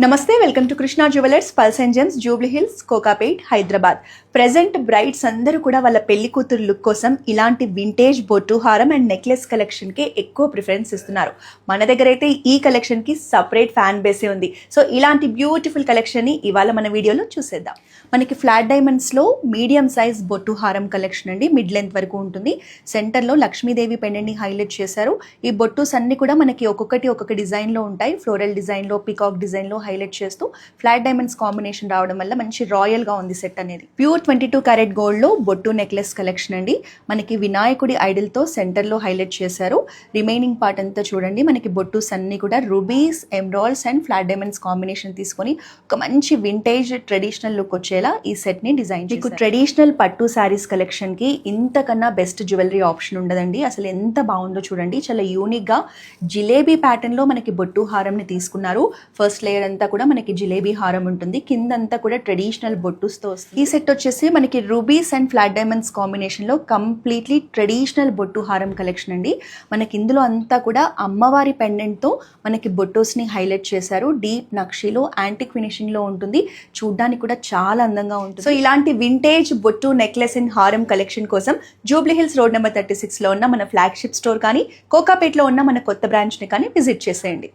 నమస్తే, welcome to Krishna jewellers, pearls and gems, Jubilee Hills, Kokapet, Hyderabad. Present brides అందరూ కూడా వాళ్ళ పెళ్లి కూతురు లుక్ కోసం ఇలాంటి వింటేజ్ బొట్టు హారం అండ్ నెక్లెస్ కలెక్షన్కి ఎక్కువ ప్రిఫరెన్స్ ఇస్తున్నారు. మన దగ్గర అయితే ఈ కలెక్షన్కి సపరేట్ ఫ్యాన్ బేసే ఉంది. సో ఇలాంటి బ్యూటిఫుల్ కలెక్షన్ని ఇవాళ మన వీడియోలో చూసేద్దాం. మనకి ఫ్లాట్ డైమండ్స్లో మీడియం సైజ్ బొట్టు హారం కలెక్షన్ అండి, మిడ్ లెంత్ వరకు ఉంటుంది. సెంటర్లో లక్ష్మీదేవి పెండెంట్ని హైలైట్ చేశారు. ఈ బొట్టుస్ అన్ని కూడా మనకి ఒక్కొక్క డిజైన్లో ఉంటాయి. ఫ్లోరల్ డిజైన్లో, పికాక్ డిజైన్లో హైలైట్ చేస్తూ ఫ్లాట్ డైమండ్స్ కాంబినేషన్ రావడం వల్ల మంచి రాయల్ గా ఉంది సెట్ అనేది. ప్యూర్ 22 క్యారెట్ గోల్డ్ లో బొట్టు నెక్లెస్ కలెక్షన్ అండి. మనకి వినాయకుడి ఐడల్ తో సెంటర్ లో హైలైట్ చేశారు. రిమైనింగ్ పార్ట్ అంతా చూడండి, మనకి బొట్టుస్ అన్ని కూడా rubies, emeralds and flat diamonds combination తీసుకొని ఒక మంచి వింటేజ్ ట్రెడిషనల్ లుక్ వచ్చేలా ఈ సెట్ ని డిజైన్ చేశారు. మీకు ట్రెడిషనల్ పట్టు శారీస్ కలెక్షన్ కి ఇంతకన్నా బెస్ట్ జ్యువెలరీ ఆప్షన్ ఉండదండి. అసలు ఎంత బాగుందో చూడండి, చాలా యూనిక్ గా జిలేబీ ప్యాటర్న్ లో మనకి బొట్టు హారం ని తీసుకున్నారు. ఫస్ట్ లేయర్ అంతా కూడా మనకి జిలేబీ హారం ఉంటుంది, కిందంతా కూడా ట్రెడిషనల్ బొట్టుస్ తో వస్తుంది. ఈ సెట్ వచ్చేసి మనకి rubies and flat diamonds combination లో కంప్లీట్లీ ట్రెడిషనల్ బొట్టు హారం కలెక్షన్ అండి. మనకి ఇందులో అంతా కూడా అమ్మవారి పెండెంట్ తో మనకి బొట్టోస్ ని హైలైట్ చేశారు. డీప్ నక్షీలో యాంటిక్ ఫినిషింగ్ లో ఉంటుంది, చూడ్డానికి కూడా చాలా అందంగా ఉంటుంది. సో ఇలాంటి వింటేజ్ బొట్టు నెక్లెస్ అండ్ హారం కలెక్షన్ కోసం జూబ్లీ హిల్స్ రోడ్ నెంబర్ 36 లో ఉన్న మన ఫ్లాగ్షిప్ స్టోర్ కానీ, కోకాపేట్ లో ఉన్న మన కొత్త బ్రాంచ్ ని కానీ విజిట్ చేసేయండి.